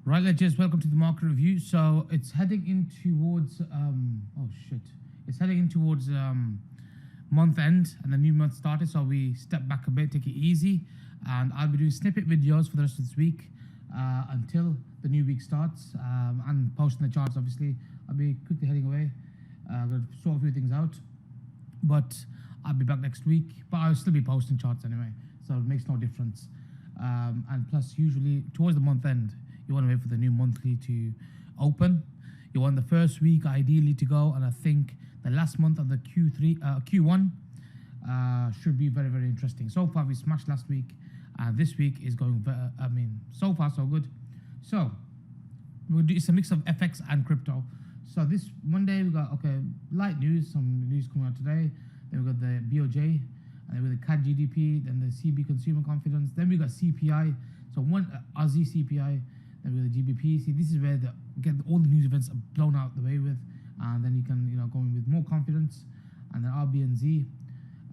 Right, legends, welcome to the market review. So it's heading in towards it's heading in towards month end, and the new month started. So we step back a bit, take it easy, and I'll be doing snippet videos for the rest of this week until the new week starts, and posting the charts. Obviously, I'll be quickly heading away. I'm gonna sort a few things out, but I'll be back next week. But I'll still be posting charts anyway, so it makes no difference. And plus, usually towards the month end, you want to wait for the new monthly to open. You want the first week ideally to go, and I think the last month of the Q1 should be very, very interesting. So far we smashed last week, and this week is going so far so good. So we'll do, it's a mix of FX and crypto. So this Monday we got light news, some news coming out today. Then we got the BOJ, and then we got the CAD GDP, then the CB consumer confidence, then we got CPI, so one Aussie CPI, then we got the GBP. See, this is where get all the news events are blown out the way with, and then you can go in with more confidence. And then RBNZ,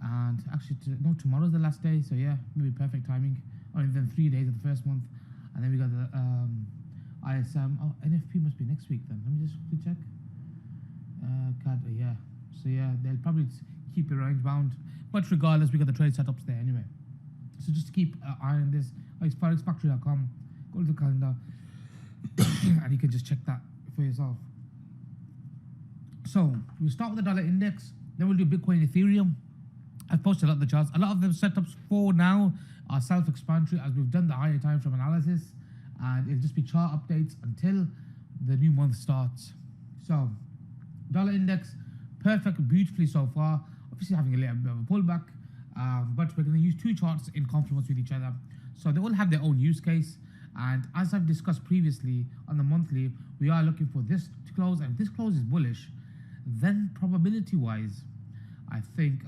and actually tomorrow's the last day, so yeah, maybe perfect timing. Only then 3 days of the first month, and then we got the ISM. Oh, NFP must be next week then. Let me just quickly check. CAD, yeah. So yeah, they'll probably keep it range bound, but regardless, we got the trade setups there anyway. So just to keep an eye on this, forexfactory.com, go to the calendar, and you can just check that for yourself. So we'll start with the dollar index, then we'll do Bitcoin, Ethereum. I've posted a lot of the charts. A lot of the setups for now are self-explanatory, as we've done the higher time frame analysis, and it'll just be chart updates until the new month starts. So dollar index, perfect, beautifully so far. Obviously having a little bit of a pullback, but we're going to use two charts in confluence with each other. So they all have their own use case, and as I've discussed previously on the monthly, we are looking for this to close, and if this close is bullish, then probability wise I think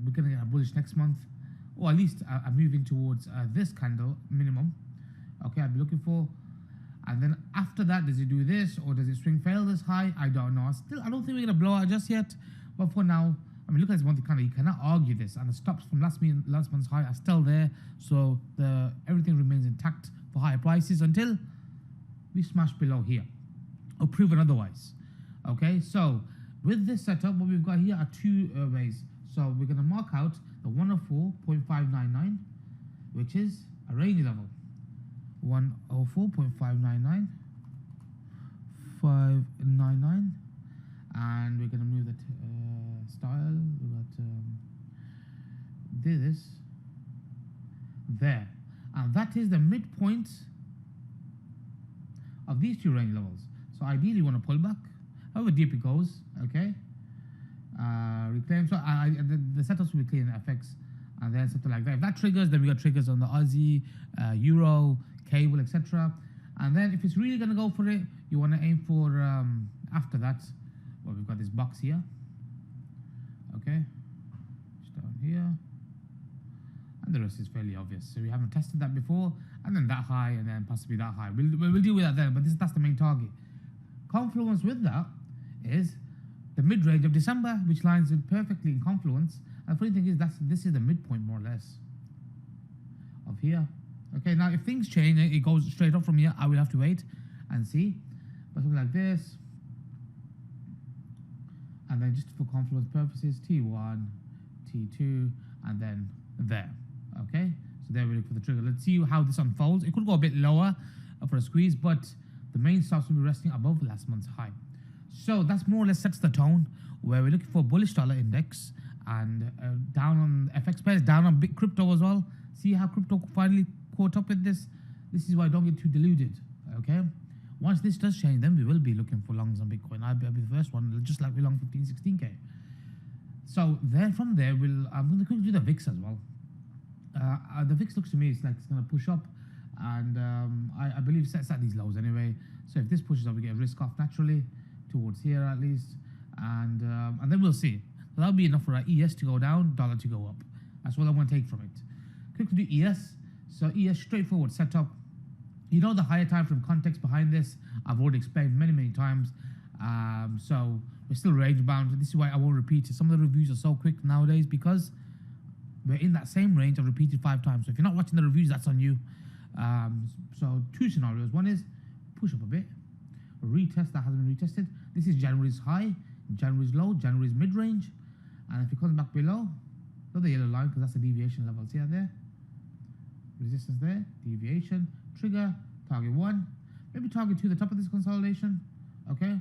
we're going to get a bullish next month, or at least a moving towards this candle minimum. Okay, I'll be looking for. And then after that, does it do this, or does it swing fail this high? I don't know. I don't think we're going to blow out just yet, but for now, I mean, look at this monthly candle, you cannot argue this, and the stops from last month's high are still there, so everything remains intact for higher prices until we smash below here, or proven otherwise. Okay, so with this setup, what we've got here are two ways. So we're going to mark out the 104.599, which is a range level. 104.599, 599, and we're going to move the style. We got this there, and that is the midpoint of these two range levels. So ideally you want to pull back, however deep it goes. Okay, reclaim. So the setups will be clear in FX, and then something like that. If that triggers, then we got triggers on the Aussie, Euro, cable, etc. And then if it's really going to go for it, you want to aim for after that. Well, we've got this box here. Okay, just down here, and the rest is fairly obvious. So we haven't tested that before, and then that high, and then possibly that high. We'll deal with that then, but that's the main target. Confluence with that is the mid-range of December, which lines in perfectly in confluence. And the funny thing is this is the midpoint more or less of here. Okay, now if things change, it goes straight up from here, I will have to wait and see. But something like this, and then just for confluence purposes, T1, T2, and then there. Okay, so there we look for the trigger. Let's see how this unfolds. It could go a bit lower for a squeeze, but the main stops will be resting above last month's high. So that's more or less sets the tone, where we're looking for bullish dollar index, and down on FX pairs, down on big crypto as well. See how crypto finally caught up with this. This is why I don't get too deluded. Okay, once this does change, then we will be looking for longs on Bitcoin. I'll be the first one, just like we long 15-16k. So then from there, I'm going to quickly do the VIX as well. The VIX looks to me like it's going to push up, and I believe it sets at these lows anyway. So if this pushes up, we get a risk off naturally towards here at least, and then we'll see. So that'll be enough for our ES to go down, dollar to go up. That's what I want to take from it. Quickly do ES. So ES, straightforward setup. You know the higher time frame context behind this, I've already explained many times. So we're still range bound. This is why I won't repeat it. Some of the reviews are so quick nowadays because we're in that same range. I've repeated 5 times. So if you're not watching the reviews, that's on you. So 2 scenarios. One is push up a bit, retest that hasn't been retested. This is January's high, January's low, January's mid-range, and if it comes back below, not the yellow line because that's the deviation level. See that there? Resistance there, deviation, trigger, target 1, maybe target 2, the top of this consolidation, okay?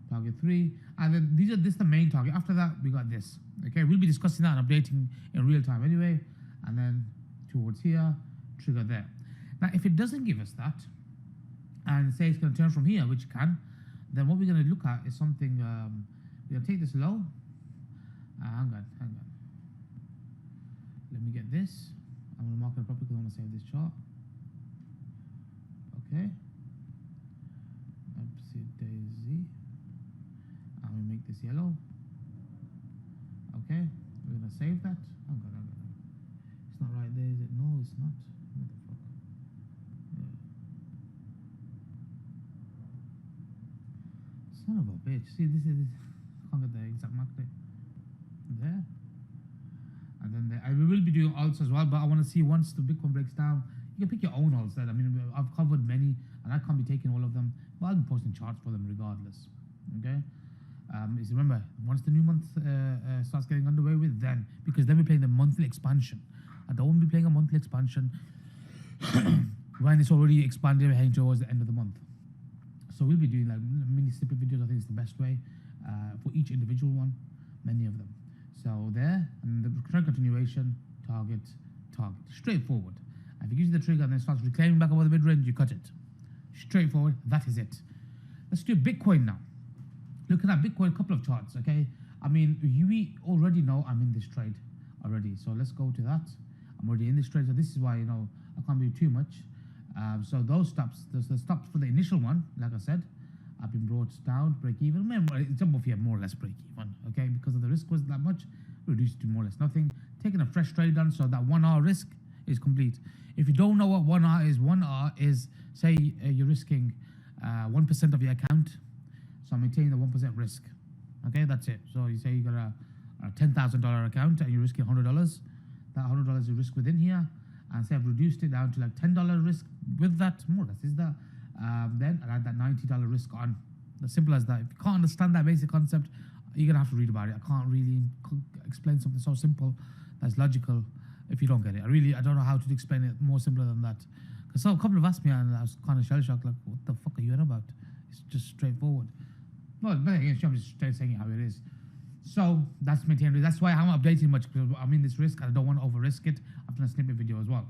Target 3, and then this is the main target. After that, we got this, okay? We'll be discussing that and updating in real time anyway, and then towards here, trigger there. Now, if it doesn't give us that, and say it's going to turn from here, which it can, then what we're going to look at is something, we're going to take this low, hang on. Let me get this. I'm going to mark it properly because I want to save this chart. Okay. TraderSZ. I'm going to make this yellow. Okay. We're going to save that. Hang on. It's not right there, is it? No, it's not. What the fuck? Yeah. Son of a bitch. See, this is. I can't get the exact mark there. There. And then we will be doing alts as well, but I want to see once the Bitcoin breaks down, you can pick your own alts there. I mean, I've covered many, and I can't be taking all of them, but I'll be posting charts for them regardless. Okay? Is remember, once the new month starts getting underway with, then, because then we're playing the monthly expansion. I don't want to be playing a monthly expansion when it's already expanded heading towards the end of the month. So we'll be doing like mini snippet videos. I think it's the best way for each individual one, many of them. So there, and the trend continuation, target, straightforward. And if it gives you the trigger and then starts reclaiming back over the mid-range, you cut it. Straightforward, that is it. Let's do Bitcoin now. Looking at Bitcoin, a couple of charts, okay? I mean, we already know I'm in this trade already. So let's go to that. I'm already in this trade, so this is why, I can't do too much. So those stops, the stops for the initial one, like I said, have been brought down, break even. It's above here, more or less break even, okay? Because of the risk wasn't that much, reduced to more or less nothing. Taking a fresh trade done, so that 1 hour risk is complete. If you don't know what 1 hour is, say you're risking 1% of your account, so maintaining the 1% risk, okay? That's it. So you say you got a $10,000 account and you're risking $100. That $100 is risk within here, and say I've reduced it down to like $10 risk with that, more or less is that. Then I'll add that $90 risk on. As simple as that. If you can't understand that basic concept, you're gonna have to read about it. I can't really explain something so simple that's logical if you don't get it. I don't know how to explain it more simpler than that. Because a couple of asked me and I was kind of shell shocked, like, what the fuck are you on about? It's just straightforward. Well, but again, I'm just straight saying how it is. So that's maintaining. That's why I'm not updating much, because I'm in this risk and I don't want to over risk it. I've done a snippet video as well.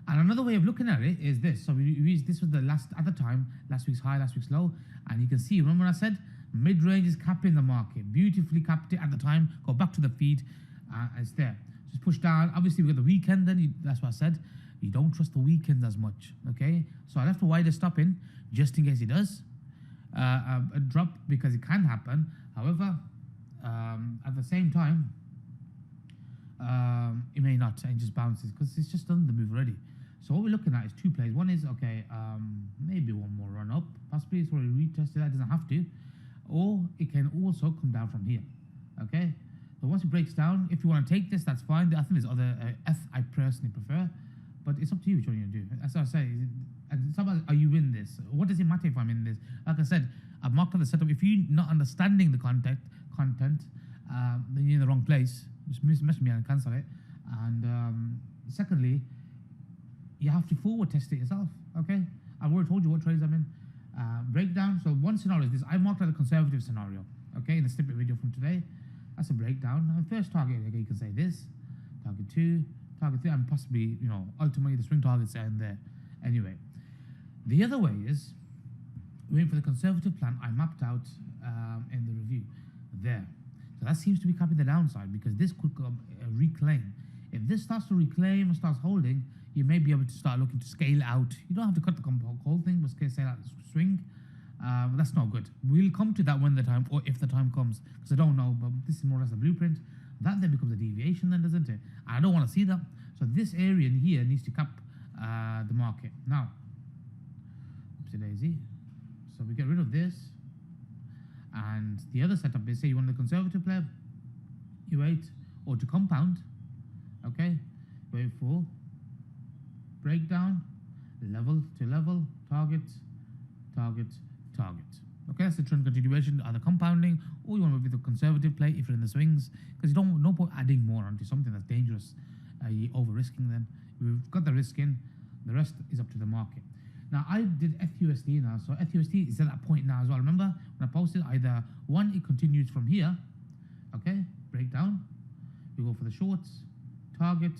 And another way of looking at it is this. So this was the last week's high, last week's low. And you can see, remember when I said mid-range is capping the market. Beautifully capped it at the time. Go back to the feed. It's there. Just push down. Obviously, we got the weekend then. That's what I said. You don't trust the weekends as much. Okay? So I left a wider stop in just in case it does a drop, because it can happen. However, at the same time, it may not, and just bounces because it's just done the move already. So what we're looking at is two plays. One is, okay, maybe one more run up. Possibly it's already retested. That doesn't have to. Or it can also come down from here. Okay? So once it breaks down, if you want to take this, that's fine. I think there's other F I personally prefer. But it's up to you which one you do. As I say, are you in this? What does it matter if I'm in this? Like I said, I've marked on the setup. If you're not understanding the content, then you're in the wrong place. Just message me and cancel it. And secondly, you have to forward test it yourself. Okay? I've already told you what trades I'm in. Breakdown. So one scenario is this. I marked out a conservative scenario. Okay, in the snippet video from today. That's a breakdown. And first target, okay, you can say this. Target 2, target 3, and possibly, ultimately the swing targets are in there. Anyway, the other way is waiting for the conservative plan I mapped out in the review there. So that seems to be capping the downside, because this could reclaim. If this starts to reclaim and starts holding, you may be able to start looking to scale out. You don't have to cut the whole thing, but scale out the swing. But that's not good. We'll come to that when the time, or if the time comes, because I don't know, but this is more or less a blueprint. That then becomes a deviation then, doesn't it? I don't want to see that. So this area in here needs to cap the market. Now, TraderSZ. So we get rid of this. And the other setup is, say you want the conservative player, you wait, or to compound, okay, wait for breakdown, level to level, target, the trend continuation, either compounding, or you want to be the conservative play if you're in the swings, because you don't no point adding more onto something that's dangerous. You're over risking. Then we've got the risk in. The rest is up to the market. Now I did FUSD now, so FUSD is at that point now as well. Remember when I posted either one, it continues from here, okay, breakdown. We go for the shorts, target,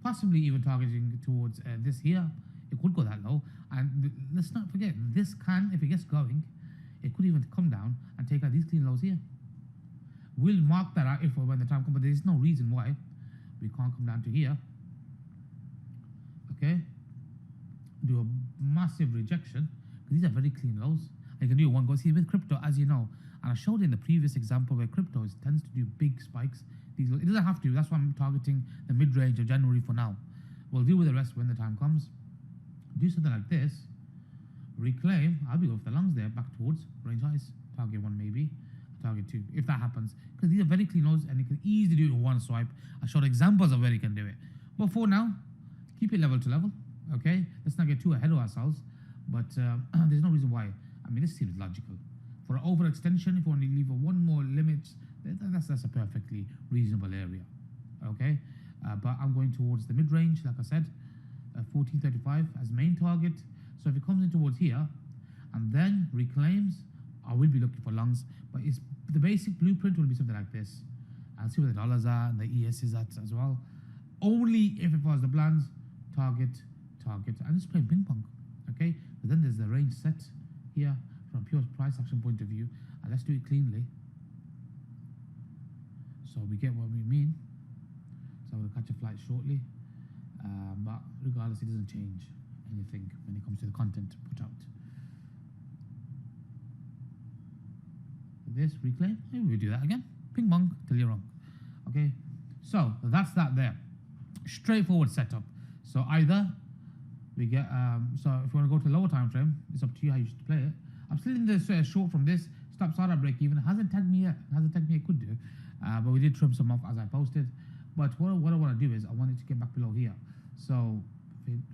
possibly even targeting towards this here. It could go that low, and let's not forget this can, if it gets going, it could even come down and take out these clean lows here. We'll mark that out if or when the time comes, but there's no reason why we can't come down to here. Okay, do a massive rejection. These are very clean lows. You can do one go. See with crypto, as you know, and I showed in the previous example where crypto tends to do big spikes. It doesn't have to. That's why I'm targeting the mid-range of January for now. We'll deal with the rest when the time comes. Do something like this. Reclaim. I'll be off the lungs there, back towards range highs. Target 1 maybe. Target 2 if that happens. Because these are very clean lows and you can easily do it in one swipe. I showed examples of where you can do it. But for now, keep it level to level. Okay? Let's not get too ahead of ourselves. But there's no reason why. I mean, this seems logical. For an overextension, if you want to leave one more limit, that's a perfectly reasonable area. Okay? But I'm going towards the mid-range, like I said, 1435 as main target. So if it comes in towards here and then reclaims, I will be looking for longs. But it's the basic blueprint will be something like this. I'll see where the dollars are and the ES is at as well. Only if it was the plans, target, and just play ping pong. Okay? But then there's the range set here from a pure price action point of view. And let's do it cleanly. So we get what we mean. So we'll catch a flight shortly. But regardless, it doesn't change anything when it comes to the content put out. This reclaim, maybe we do that again. Ping pong till you're wrong. Okay, so that's that there. Straightforward setup. So either we get so if you want to go to the lower time frame, it's up to you how you should play it. I'm still in this short from this. Stop startup break even. Hasn't tagged me yet. It could do. But we did trim some off as I posted. But what I want to do is I want it to get back below here. So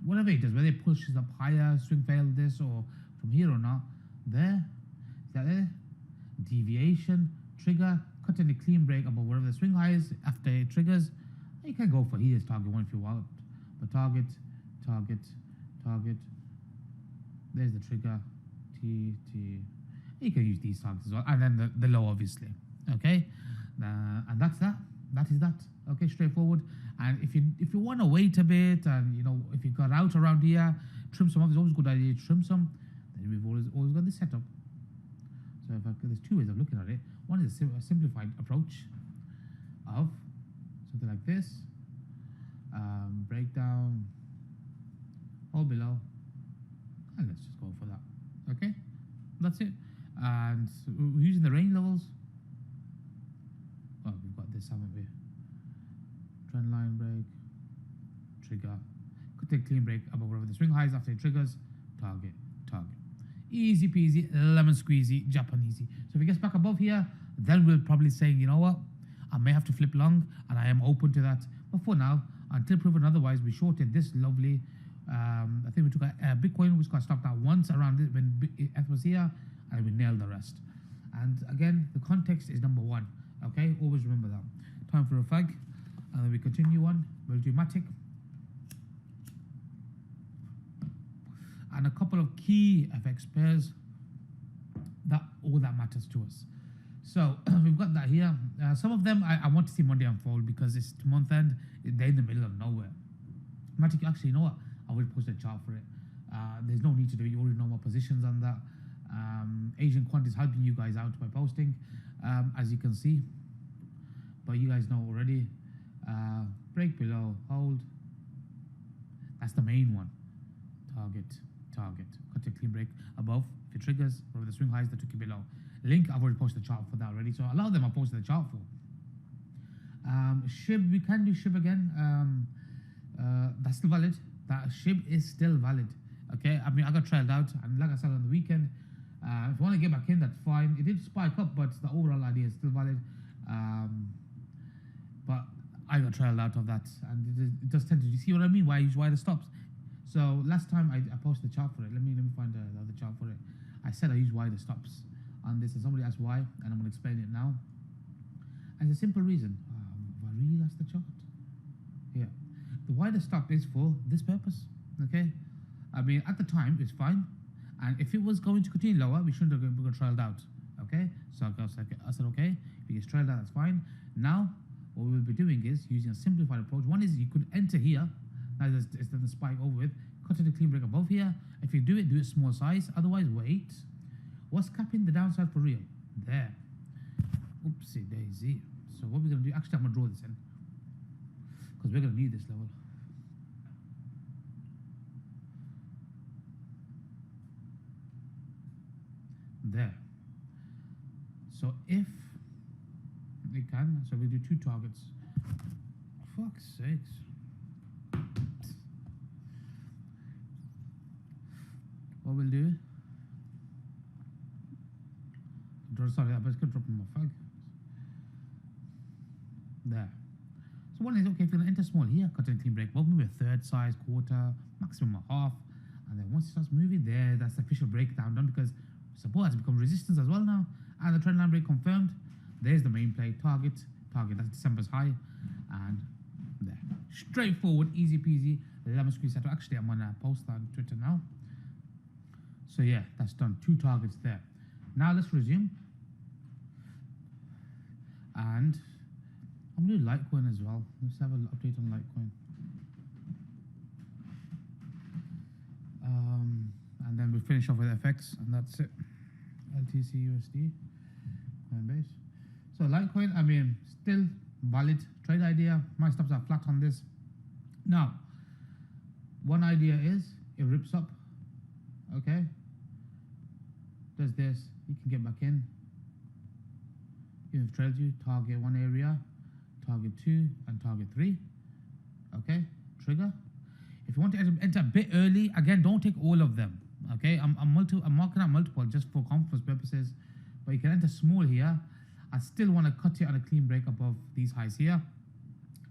whatever it does, whether it pushes up higher, swing fail this, or from here or not, there, is that there? Deviation, trigger, cut in a clean break above whatever the swing high is after it triggers. You can go for here's target 1 if you want. But target. There's the trigger. T. You can use these targets as well. And then the low, obviously. Okay? And that's that. That is that. Okay, straightforward. And if you want to wait a bit, and you know, if you got out around here, trim some off. It's always a good idea to trim some. Then we've always got this setup. So there's two ways of looking at it. One is a simplified approach of something like this. Breakdown, all below, and let's just go for that. Okay, that's it. And we're using the range levels. Oh, we've got this, haven't we? Trend line break, trigger, could take clean break above wherever the swing highs after it triggers, target. Easy peasy, lemon squeezy, Japanesey. So if it gets back above here, then we'll probably say, you know what, I may have to flip long, and I am open to that. But for now, until proven otherwise, we shorted this lovely. I think we took a Bitcoin, which got stopped out once around it when F was here, and we nailed the rest. And again, the context is number one. Okay, always remember that. Time for a fag, and then we continue on. We'll do Matic. And a couple of key FX pairs that matters to us. So we've got that here. Some of them I want to see Monday unfold because it's month end. They're in the middle of nowhere. Matic, actually, you know what? I will post a chart for it. There's no need to do it. You already know my positions on that. Asian Quant is helping you guys out by posting, as you can see. But you guys know already. Break below, hold. That's the main one. Target. Cut a clean break above. If it triggers, wherever the swing highs, that took it below. Link, I've already posted the chart for that already. So a lot of them I posted the chart for. SHIB, we can do SHIB again. That's still valid. That SHIB is still valid. Okay, I mean, I got trailed out, and like I said on the weekend, if you want to get back in, that's fine. It did spike up, but the overall idea is still valid. But I got trailed out of that, and it does tend to. You see what I mean? Why the stops? So last time I posted the chart for it. Let me find the other chart for it. I said I use wider stops on this, and somebody asked why, and I'm going to explain it now. And it's a simple reason. Have I realized the chart? Yeah. The wider stop is for this purpose, okay? I mean, at the time, it's fine. And if it was going to continue lower, we shouldn't have got trailed out, okay? So I said, okay, if it gets trailed out, that's fine. Now, what we will be doing is using a simplified approach. One is you could enter here. Now it's done the spike over with. Cut to the clean break above here. If you do it small size. Otherwise, wait. What's capping the downside for real? There. Oopsie daisy. So what we're going to do, actually I'm going to draw this in, because we're going to need this level. There. So if we can, so we do 2 targets. Fuck's sakes. What we'll do, sorry, I was going to drop in my fag. There. So one is, okay, if you're going to enter small here, cut and clean break, well, maybe a third size, quarter, maximum a half, and then once it starts moving there, that's the official breakdown done, because support has become resistance as well now, and the trend line break confirmed. There's the main play, target, that's December's high, and there. Straightforward, easy peasy, lemon squeeze setup. Actually, I'm on a post on Twitter now. So yeah, that's done, 2 targets there. Now let's resume. And I'm going to do Litecoin as well. Let's have an update on Litecoin. And then we'll finish off with FX, and that's it. LTC USD, Coinbase. So Litecoin, I mean, still valid trade idea. My stops are flat on this. Now, one idea is it rips up, okay? Does this, you can get back in. If trailed you, target 1 area, target 2, and target 3. Okay, trigger. If you want to enter a bit early, again, don't take all of them. Okay, I'm marking out multiple just for conference purposes, but you can enter small here. I still want to cut it on a clean break above these highs here,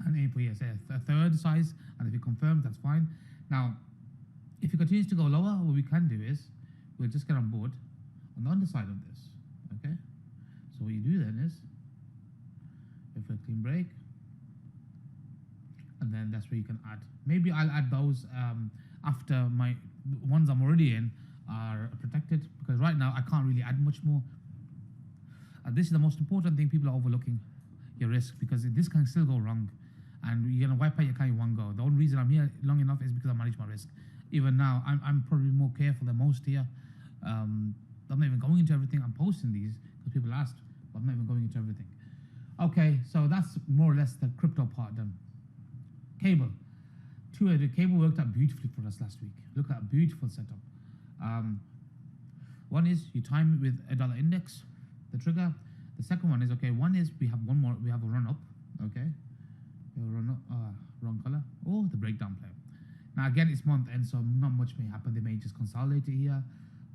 and aim for here, say a third size, and if it confirms, that's fine. Now, if it continues to go lower, what we can do is we'll just get on board on the underside of this. Okay, so what you do then is if a clean break, and then that's where you can add. Maybe I'll add those after my ones I'm already in are protected, because right now I can't really add much more. This is the most important thing. People are overlooking your risk, because this can still go wrong, and you're gonna wipe out your account in one go. The only reason I'm here long enough is because I manage my risk. Even now, I'm probably more careful than most here. I'm not even going into everything. I'm posting these because people asked, but I'm not even going into everything. Okay, so that's more or less the crypto part done. Cable. The cable worked out beautifully for us last week. Look at a beautiful setup. One is you time it with a dollar index, the trigger. The second one is, okay, one is we have one more, we have a run up, okay? We have a run up, wrong color. Oh, the breakdown play. Now again, it's month end, so not much may happen. They may just consolidate it here,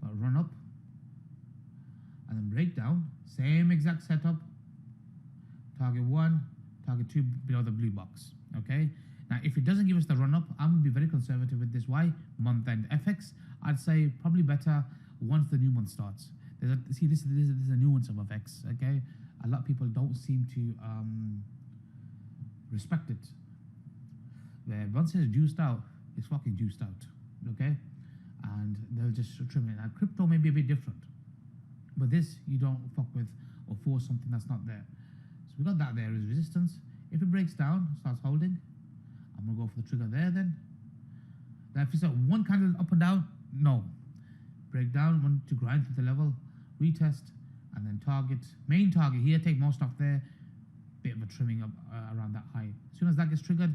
but run up and then breakdown, same exact setup. Target 1, target 2 below the blue box, okay? Now, if it doesn't give us the run-up, I'm going to be very conservative with this. Why? Month-end FX, I'd say probably better once the new month starts. See, this is a nuance of FX, okay? A lot of people don't seem to respect it. Where once it's juiced out, it's fucking juiced out, okay? And they'll just trim it. Now, crypto may be a bit different, but this you don't fuck with or force something that's not there. So we got that there as resistance. If it breaks down, starts holding, I'm gonna go for the trigger there then. Now if it's a one candle up and down, no. Break down, want to grind through the level, retest, and then target. Main target here, take most off there. Bit of a trimming up around that high. As soon as that gets triggered,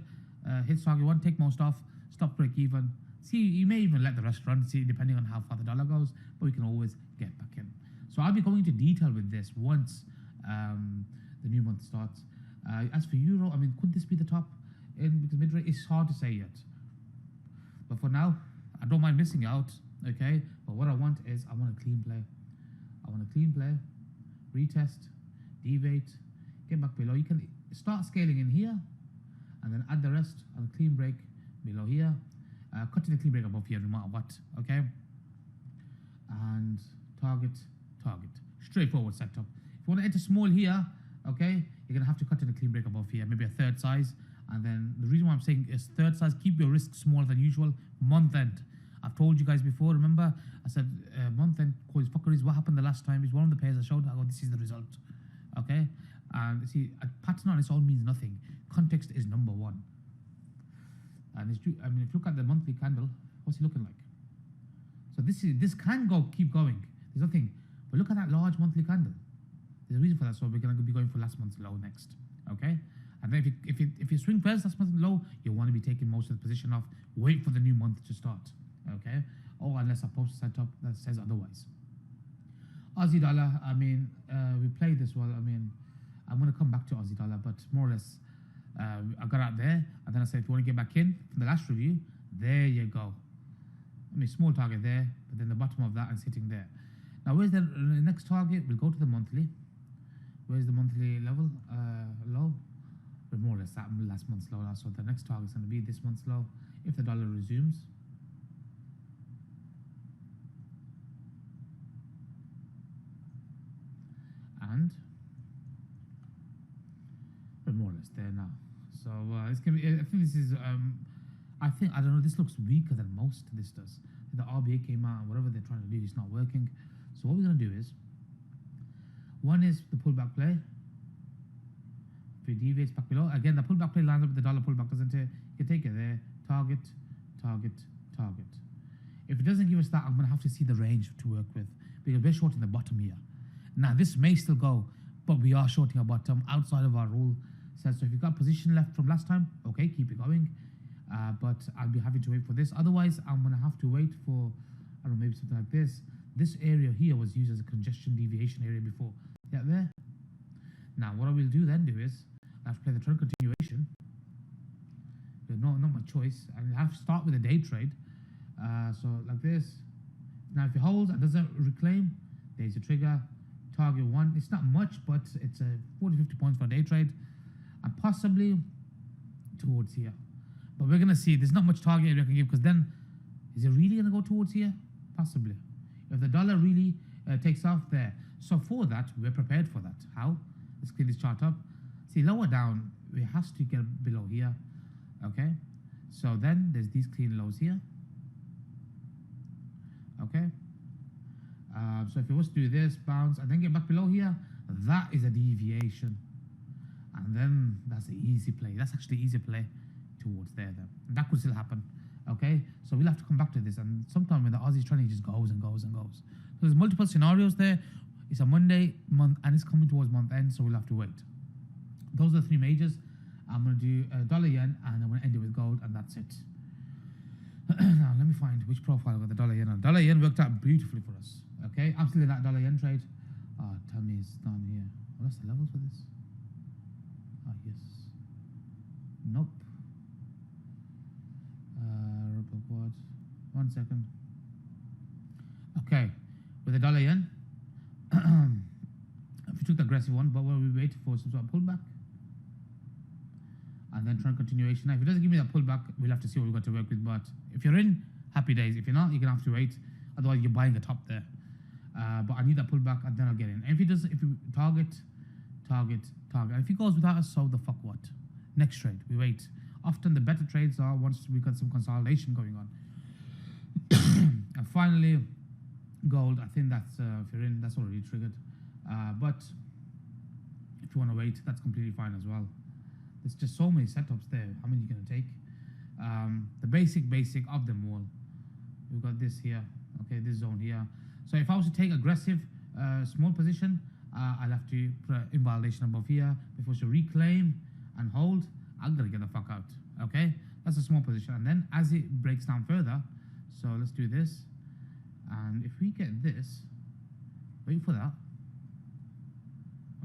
hits target 1, take most off, stop break even. See, you may even let the rest run, see, depending on how far the dollar goes, but we can always get back in. So I'll be going into detail with this once the new month starts. As for euro, I mean, could this be the top? Because mid-rate is hard to say yet, but for now I don't mind missing out, okay? But what I want is I want a clean play. I want a clean play, retest, deviate, get back below. You can start scaling in here and then add the rest on a clean break below here, cutting the clean break above here no matter what, okay? And target, target. Straightforward setup. If you want to enter small here, okay, you're gonna have to cut in a clean break above here, maybe a third size. And then the reason why I'm saying is third size, keep your risk smaller than usual. Month end. I've told you guys before, remember? I said month end coins fuckeries. What happened the last time is one of the pairs I showed, I go, this is the result. Okay? And see, a pattern on its own means nothing. Context is number one. And it's true, I mean, if you look at the monthly candle, what's it looking like? So this can keep going. There's nothing. But look at that large monthly candle. There's a reason for that. So we're going to be going for last month's low next. Okay? And then if you swing first last month's low, you want to be taking most of the position off. Wait for the new month to start. Okay? Or unless I post a setup that says otherwise. Aussie dollar, I mean, we played this well. I mean, I'm going to come back to Aussie dollar, but more or less, I got out there, and then I said, if you want to get back in from the last review, there you go. I mean, small target there, but then the bottom of that and sitting there. Now, where's the next target? We'll go to the monthly. Where's the monthly level? Low? But more or less that last month's low now. So the next target is going to be this month's low if the dollar resumes. And we're more or less there now. So it's gonna be. I think this is. I don't know. This looks weaker than most. This does. The RBA came out and whatever they're trying to do is not working. So what we're gonna do is. One is the pullback play. If it deviates back below, again the pullback play lines up with the dollar pullback, doesn't it? You can take it there. Target, target, target. If it doesn't give us that, I'm gonna have to see the range to work with because we're shorting the bottom here. Now this may still go, but we are shorting our bottom outside of our rule. So if you've got position left from last time, okay, keep it going. But I'll be having to wait for this. Otherwise, I'm gonna have to wait for, I don't know, maybe something like this. This area here was used as a congestion deviation area before. Yeah, there. Now what I will do is I have to play the trend continuation. There's not much choice. I have to start with a day trade. So like this. Now if it holds and doesn't reclaim, there's a trigger. Target one. It's not much, but it's a 40-50 points for a day trade, and possibly towards here. But we're gonna see. There's not much target area I can give because then is it really gonna go towards here? Possibly. If the dollar really takes off there. So for that, we're prepared for that. How? Let's clean this chart up. See, lower down, it has to get below here. Okay? So then there's these clean lows here. Okay? So if it was to do this, bounce, and then get back below here, that is a deviation. And then that's an easy play. That's actually easy play towards there then. And that could still happen. Okay? So we'll have to come back to this. And sometime when the Aussie's trending just goes and goes and goes. So there's multiple scenarios there. It's a Monday month and it's coming towards month end, so we'll have to wait. Those are the three majors. I'm going to do dollar yen and I'm going to end it with gold, and that's it. Now let me find which profile I got the dollar yen on. Dollar yen worked out beautifully for us. Okay, I'm still in that dollar yen trade. Tell me it's down here. What's the levels for this? Yes. Nope. Ripple quad. 1 second. Okay, with the dollar yen. If we took the aggressive one, but what we wait for some sort of pullback and then trend continuation. Now if it doesn't give me that pullback, we'll have to see what we've got to work with. But if you're in, happy days. If you're not, you're gonna have to wait. Otherwise you're buying the top there. But I need that pullback and then I'll get in. And if you target, and if it goes without us, so the fuck what? Next trade, we wait. Often the better trades are once we got some consolidation going on. And finally, gold. I think that's if you're in, that's already triggered. But if you want to wait, that's completely fine as well. There's just so many setups there. How many are you going to take? The basic of them all. We've got this here. Okay, this zone here. So if I was to take aggressive small position, I'll have to put an invalidation above here before she reclaim and hold. I'm gonna get the fuck out. Okay, that's a small position. And then as it breaks down further, so let's do this. And if we get this, wait for that.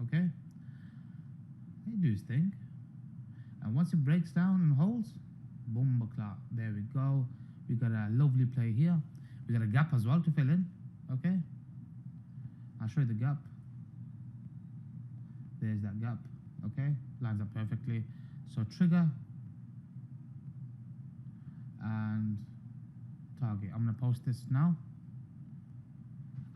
Okay, it do his thing. And once it breaks down and holds, boom, bakla. There we go. We got a lovely play here. We got a gap as well to fill in. Okay, I'll show you the gap. There's that gap. Okay, lines up perfectly. So trigger and target. I'm gonna post this now.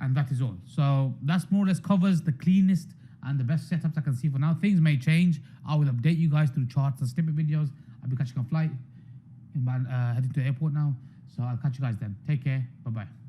And and that is all. So that's more or less covers the cleanest and the best setups I can see for now. Things may change. I will update you guys through charts and snippet videos. I'll be catching a flight, heading to the airport now. So I'll catch you guys then. Take care. Bye bye.